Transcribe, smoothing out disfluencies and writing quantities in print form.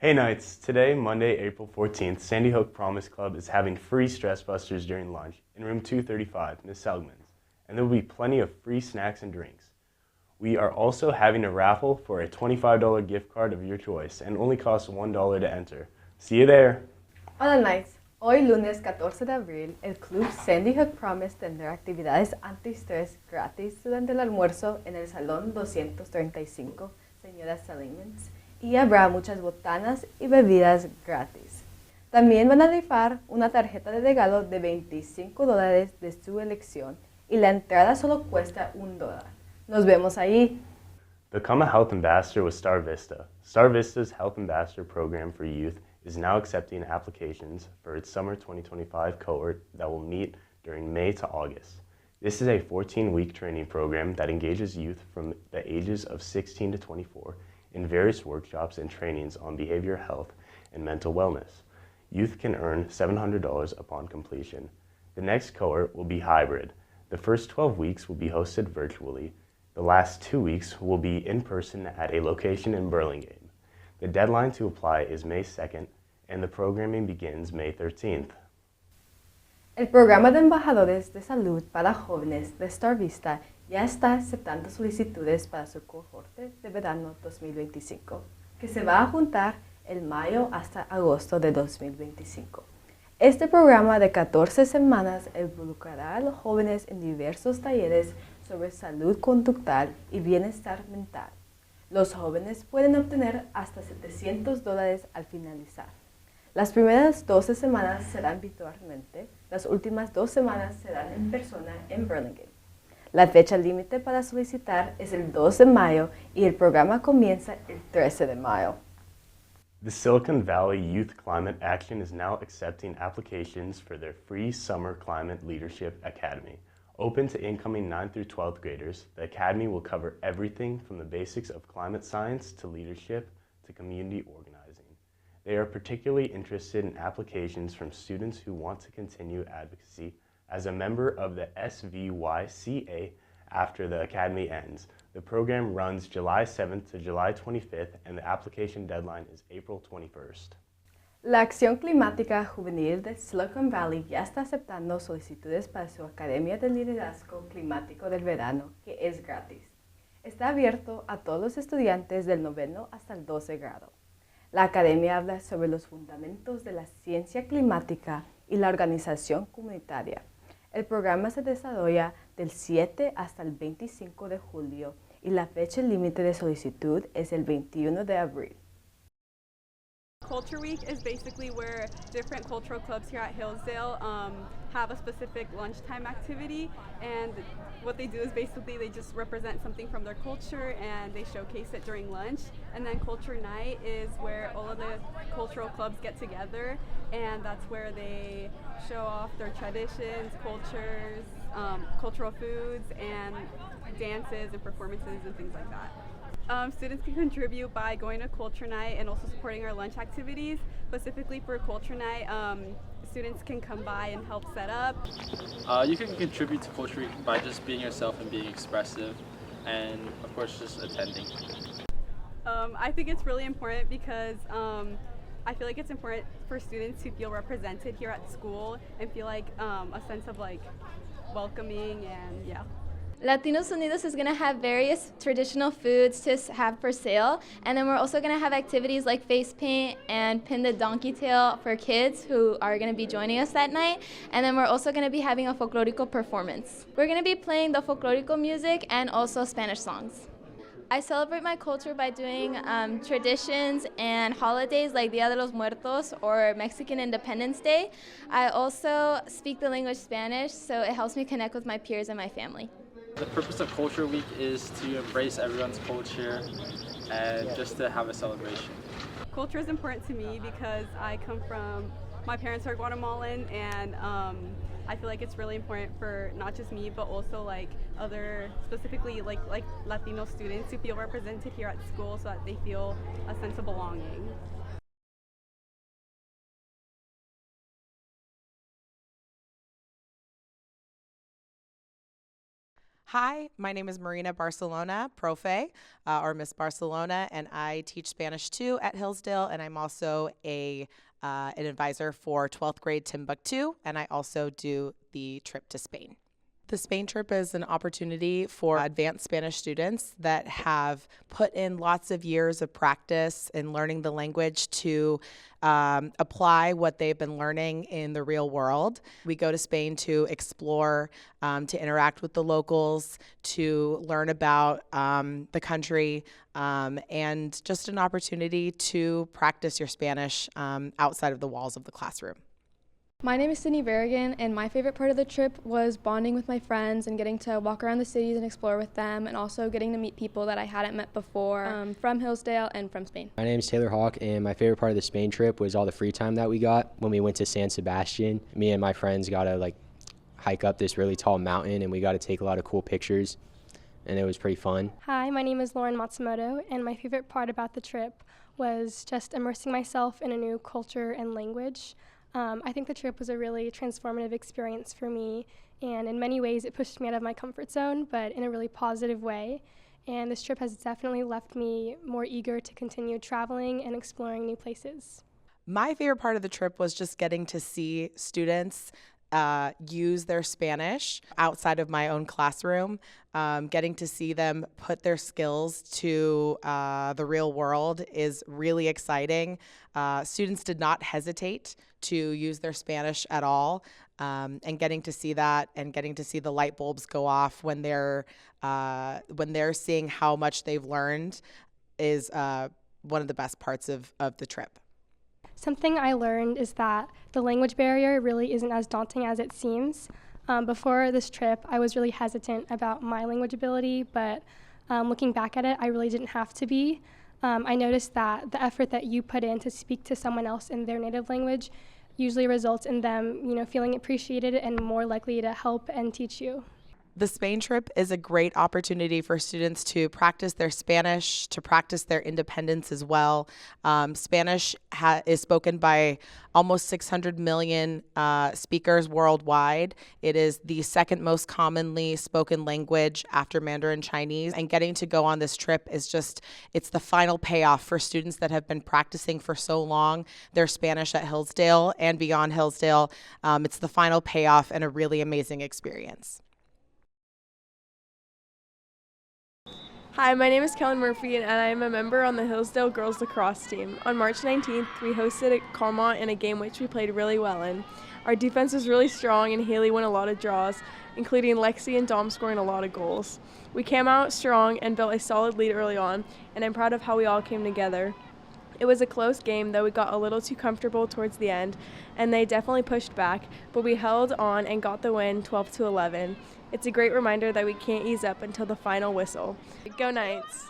Hey Knights! Today, Monday, April 14th, Sandy Hook Promise Club is having free Stress Busters during lunch in room 235, Miss Seligman's, and there will be plenty of free snacks and drinks. We are also having a raffle for a $25 gift card of your choice and only costs $1 to enter. See you there! Hola Knights, hoy lunes 14 de abril el Club Sandy Hook Promise tendrá actividades antiestrés gratis durante el almuerzo en el Salón 235, Señora Seligman's, y habrá muchas botanas y bebidas gratis. También van a rifar una tarjeta de regalo de $25 de su elección y la entrada solo cuesta $1. Nos vemos ahí. Become a Health Ambassador with Star Vista. Star Vista's Health Ambassador program for youth is now accepting applications for its summer 2025 cohort that will meet during May to August. This is a 14-week training program that engages youth from the ages of 16 to 24 in various workshops and trainings on behavioral health and mental wellness. Youth can earn $700 upon completion. The next cohort will be hybrid. The first 12 weeks will be hosted virtually. The last 2 weeks will be in person at a location in Burlingame. The deadline to apply is May 2nd, and the programming begins May 13th. El programa de embajadores de salud para jóvenes de Star Vista ya está aceptando solicitudes para su cohorte de verano 2025, que se va a juntar el mayo hasta agosto de 2025. Este programa de 14 semanas involucrará a los jóvenes en diversos talleres sobre salud conductual y bienestar mental. Los jóvenes pueden obtener hasta $700 al finalizar. Las primeras 12 semanas serán virtualmente, las últimas 2 semanas serán en persona en Burlingame. La fecha límite para solicitar es el 2 de mayo y el programa comienza el 13 de mayo. The Silicon Valley Youth Climate Action is now accepting applications for their free Summer Climate Leadership Academy. Open to incoming 9th through 12th graders, the Academy will cover everything from the basics of climate science to leadership to community organizing. They are particularly interested in applications from students who want to continue advocacy as a member of the SVYCA after the Academy ends. The program runs July 7th to July 25th and the application deadline is April 21st. La Acción Climática Juvenil de Silicon Valley ya está aceptando solicitudes para su Academia de Liderazgo Climático del Verano, que es gratis. Está abierto a todos los estudiantes del 9º hasta el 12 grado. La Academia habla sobre los fundamentos de la ciencia climática y la organización comunitaria. El programa se desarrolla del 7 hasta el 25 de julio y la fecha límite de solicitud es el 21 de abril. Culture Week is basically where different cultural clubs here at Hillsdale have a specific lunchtime activity, and what they do is basically they just represent something from their culture and they showcase it during lunch. And then Culture Night is where all of the cultural clubs get together, and that's where they show off their traditions, cultures, cultural foods, and dances and performances and things like that. Students can contribute by going to Culture Night and also supporting our lunch activities. Specifically for Culture Night, students can come by and help set up. You can contribute to Culture Week by just being yourself and being expressive, and of course just attending. I think it's really important because I feel like it's important for students to feel represented here at school and feel like a sense of like welcoming and yeah. Latinos Unidos is going to have various traditional foods to have for sale, and then we're also going to have activities like face paint and pin the donkey tail for kids who are going to be joining us that night, and then we're also going to be having a folklorico performance. We're going to be playing the folklorico music and also Spanish songs. I celebrate my culture by doing traditions and holidays like Dia de los Muertos or Mexican Independence Day. I also speak the language Spanish, so it helps me connect with my peers and my family. The purpose of Culture Week is to embrace everyone's culture and just to have a celebration. Culture is important to me because my parents are Guatemalan, and I feel like it's really important for not just me but also like other, specifically like Latino students to feel represented here at school so that they feel a sense of belonging. Hi, my name is Marina Barcelona, Profe, or Miss Barcelona, and I teach Spanish 2 at Hillsdale, and I'm also an advisor for 12th grade Timbuktu, and I also do the trip to Spain. The Spain trip is an opportunity for advanced Spanish students that have put in lots of years of practice in learning the language to apply what they've been learning in the real world. We go to Spain to explore, to interact with the locals, to learn about the country, and just an opportunity to practice your Spanish outside of the walls of the classroom. My name is Sydney Berrigan, and my favorite part of the trip was bonding with my friends and getting to walk around the cities and explore with them, and also getting to meet people that I hadn't met before from Hillsdale and from Spain. My name is Taylor Hawk, and my favorite part of the Spain trip was all the free time that we got. When we went to San Sebastian, me and my friends got to hike up this really tall mountain, and we got to take a lot of cool pictures, and it was pretty fun. Hi, my name is Lauren Matsumoto, and my favorite part about the trip was just immersing myself in a new culture and language. I think the trip was a really transformative experience for me, and in many ways it pushed me out of my comfort zone, but in a really positive way. And this trip has definitely left me more eager to continue traveling and exploring new places. My favorite part of the trip was just getting to see students use their Spanish outside of my own classroom, getting to see them put their skills to the real world is really exciting. Students did not hesitate to use their Spanish at all, and getting to see that and getting to see the light bulbs go off when they're seeing how much they've learned is one of the best parts of the trip. Something I learned is that the language barrier really isn't as daunting as it seems. Before this trip, I was really hesitant about my language ability, but looking back at it, I really didn't have to be. I noticed that the effort that you put in to speak to someone else in their native language usually results in them, feeling appreciated and more likely to help and teach you. The Spain trip is a great opportunity for students to practice their Spanish, to practice their independence as well. Spanish is spoken by almost 600 million speakers worldwide. It is the second most commonly spoken language after Mandarin Chinese. And getting to go on this trip is it's the final payoff for students that have been practicing for so long their Spanish at Hillsdale and beyond Hillsdale. It's the final payoff and a really amazing experience. Hi, my name is Kellen Murphy, and I am a member on the Hillsdale girls lacrosse team. On March 19th, we hosted Calmont in a game which we played really well in. Our defense was really strong, and Haley won a lot of draws, including Lexi and Dom scoring a lot of goals. We came out strong and built a solid lead early on, and I'm proud of how we all came together. It was a close game, though we got a little too comfortable towards the end, and they definitely pushed back, but we held on and got the win 12-11. It's a great reminder that we can't ease up until the final whistle. Go Knights!